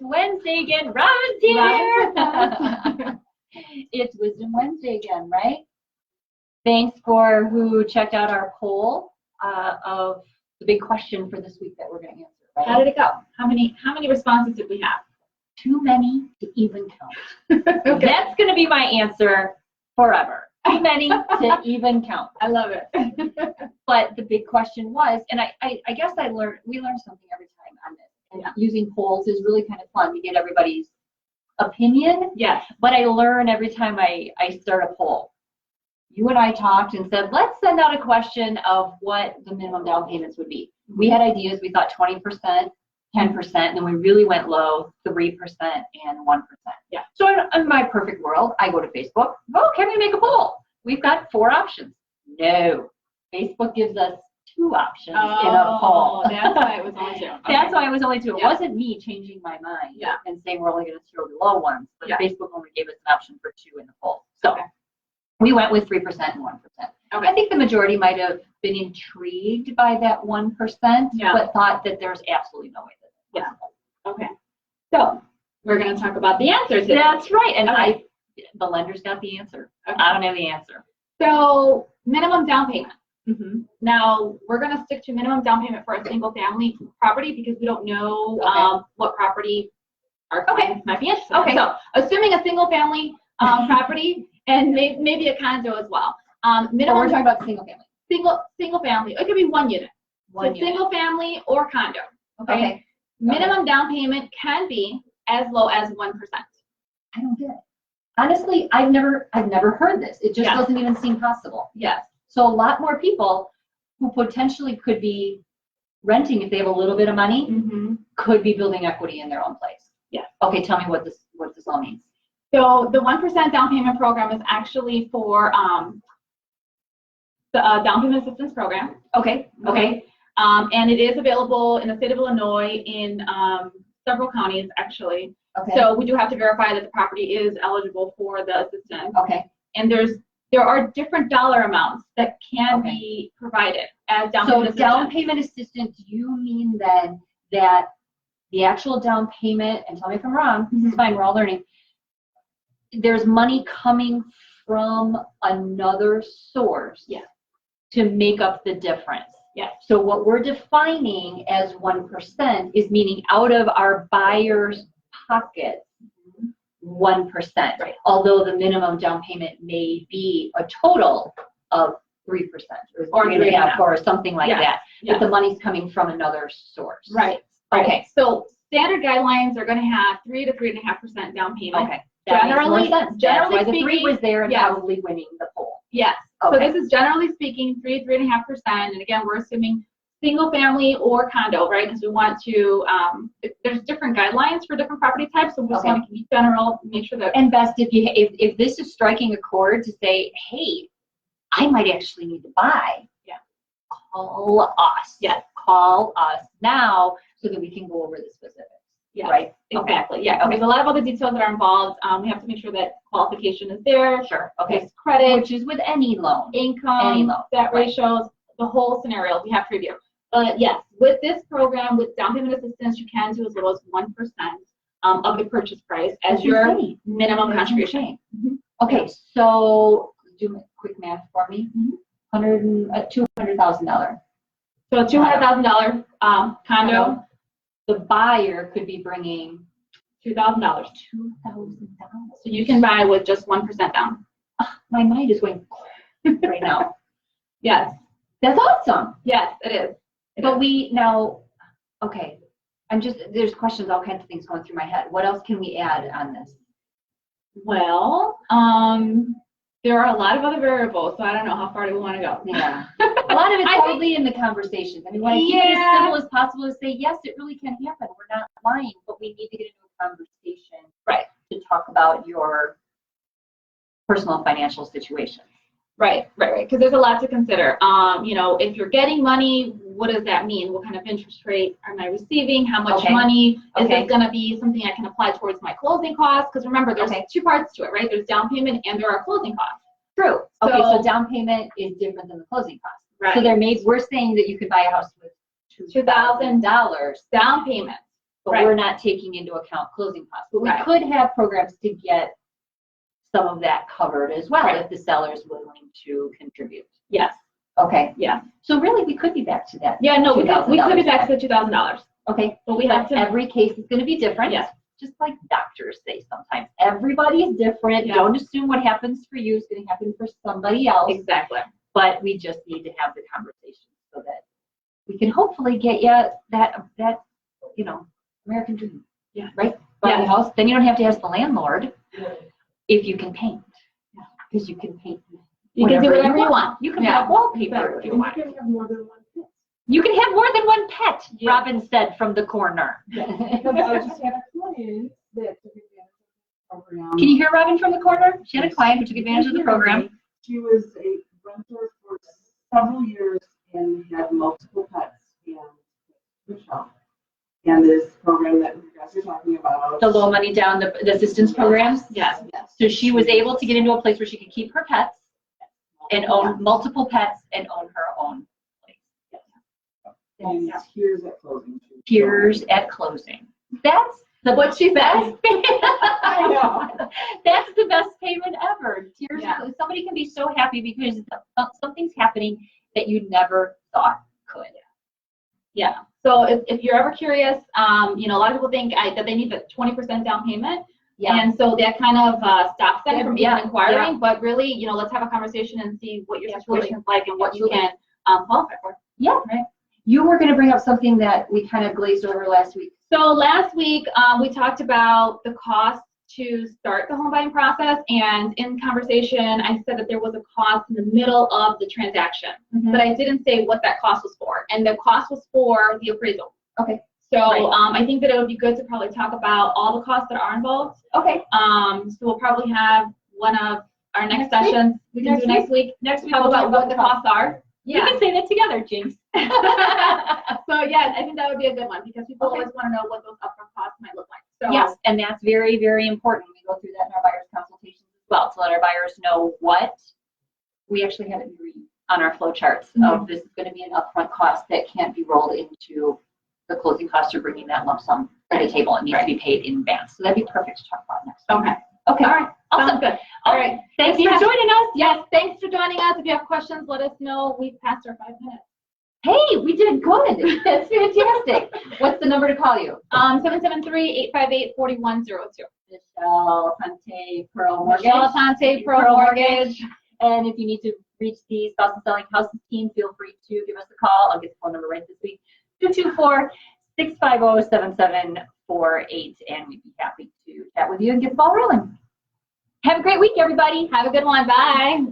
Wednesday again. Robin's here. It's Wisdom Wednesday again, right? Thanks for who checked out our poll of the big question for this week that we're going to answer. Right? How did it go? How many responses did we have? Too many to even count. Okay. That's going to be my answer forever. Too many to even count. I love it. But the big question was, and I guess we learn something every time on this. And using polls is really kind of fun to get everybody's opinion. Yes. But I learn every time I start a poll. You and I talked and said, let's send out a question of what the minimum down payments would be. We had ideas. We thought 20%, 10%, and then we really went low, 3% and 1%. Yeah. So in my perfect world, I go to Facebook. Oh, can we make a poll? We've got 4 options. No. Facebook gives us 2 options in a poll. That's why it was only 2. Okay. That's why it was only 2. It wasn't me changing my mind and saying we're only going to throw the low ones, but Facebook only gave us an option for 2 in the poll. So we went with 3% and 1%. Okay. I think the majority might have been intrigued by that 1%, but thought that there's absolutely no way that it's possible. Okay. So we're going to talk about the answers today. That's right. And the lenders got the answer. Okay. I don't have the answer. So minimum down payment. Mm-hmm. Now, we're going to stick to minimum down payment for a single family property because we don't know what property our clients might be interested in. Okay. So assuming a single family property and maybe a condo as well. Minimum, we're talking about single family. Single family. It could be 1 unit. Single family or condo. Okay. Minimum down payment can be as low as 1%. I don't get it. Honestly, I've never heard this. It just doesn't even seem possible. Yes. So a lot more people who potentially could be renting if they have a little bit of money could be building equity in their own place. Yeah. Okay, tell me what this all means. So the 1% down payment program is actually for the down payment assistance program. Okay. And it is available in the state of Illinois in several counties actually. Okay. So we do have to verify that the property is eligible for the assistance. Okay. And there are different dollar amounts that can be provided as down payment assistance. So down payment assistance, you mean then that the actual down payment, and tell me if I'm wrong, this is fine, we're all learning, there's money coming from another source to make up the difference. Yes. So what we're defining as 1% is meaning out of our buyer's pocket, 1%. Right. Although the minimum down payment may be a total of 3% or 3.5% or something like that. But the money's coming from another source. Right. Okay. So standard guidelines are going to have 3 to 3.5% down payment. Okay. Generally speaking, the 3 was there and probably winning the poll. Yes. Okay. So this is generally speaking 3.5%. And again, we're assuming single family or condo, right? Because we want to, there's different guidelines for different property types. So we just want to keep general, make sure that. And best if this is striking a chord to say, hey, I might actually need to buy. Yeah. Call us. Yes. Call us now so that we can go over the specifics. Yeah. Right. Exactly. Yeah. Okay. There's a lot of other details that are involved. We have to make sure that qualification is there. Sure. Okay. There's credit, which is with any loan, income, debt ratios, the whole scenario we have to review. But yes, with this program, with down payment assistance, you can do as little as 1% of the purchase price as your minimum contribution. Okay. So do quick math for me. $200,000. So a $200,000 condo. The buyer could be bringing $2,000. $2,000. So you can buy with just 1% down. My mind is going right now. Yes. That's awesome. Yes, it is. But there's questions, all kinds of things going through my head. What else can we add on this? Well, there are a lot of other variables, so I don't know how far do we want to go. Yeah. A lot of it's probably in the conversations. I mean, when I keep it as simple as possible to say, yes, it really can happen. We're not lying, but we need to get into a conversation to talk about your personal financial situation. Right. Because there's a lot to consider. If you're getting money, what does that mean? What kind of interest rate am I receiving? How much money? Is this going to be something I can apply towards my closing costs? Because remember, there's 2 parts to it, right? There's down payment and there are closing costs. True. So down payment is different than the closing costs. Right. So we're saying that you could buy a house with $2,000 down payment. but Right. we're not taking into account closing costs. But we Right. could have programs to get some of that covered as well, Right. if the seller is willing to contribute. Yes. Okay. Yeah. So really, we could be back to that. Yeah, no, we could be back $2,000. to the $2,000. Okay. But we have to. Every case is going to be different. Yes. Just like doctors say sometimes. Everybody is different. Yeah. Don't assume what happens for you is going to happen for somebody else. Exactly. But we just need to have the conversation so that we can hopefully get you that American dream. Yeah. Right? Buy the house. Then you don't have to ask the landlord if you can paint. Because you can paint. You can do whatever you want. You can have wallpaper if you want. You can have more than one pet. You can have more than one pet, Yeah. Robbin said from the corner. Because I just had a client that took advantage of the program. Can you hear Robbin from the corner? She had a client who took advantage of the program. She was a renter for several years and had multiple pets and Michelle. And this program that you guys are talking about. The low money down, the assistance programs. Yes. So she was able to get into a place where she could keep her pets and own multiple pets and own her own place. And tears at closing. Tears at closing. That's What she best said. I know. That's the best payment ever. Tears. Yeah. Somebody can be so happy because something's happening that you never thought could. Yeah. So if you're ever curious, a lot of people think that they need the 20% down payment. Yeah. And so that kind of stops them from even Yeah. inquiring. Yeah. But really, let's have a conversation and see what your Absolutely. situation is like and what you Absolutely. can qualify for. Yeah. Right. You were going to bring up something that we kind of glazed over last week. So last week, we talked about the cost to start the home buying process, and in conversation, I said that there was a cost in the middle of the transaction, but I didn't say what that cost was for, and the cost was for the appraisal. Okay. So Right. I think that it would be good to probably talk about all the costs that are involved. Okay. So we'll probably have one of our next Next week? sessions. We can do next week. Next week Talk we'll about what the costs are. You can say that together, Jinx. So yeah, I think that would be a good one because people always want to know what those upfront costs might look like. So Yes, and that's very, very important. We go through that in our buyers consultations as well to let our buyers know what we actually have it on our flow charts of this is going to be an upfront cost that can't be rolled into the closing costs or bringing that lump sum to the table. It needs to be paid in advance. So that'd be perfect to talk about next. Okay. Okay. All right. Awesome. Sounds good. All right. Thanks If you for have- joining us. Yes, thanks for joining us. If you have questions, let us know. We've passed our 5 minutes. Hey, we did good. That's fantastic. What's the number to call you? 773-858-4102. Michelle Tante Pearl Mortgage. Michelle Tante, Pro Mortgage. And if you need to reach the Spouse and Selling Houses team, feel free to give us a call. I'll get the phone number right this week. 224-650-7748. And we'd be happy to chat with you and get the ball rolling. Have a great week, everybody. Have a good one. Bye.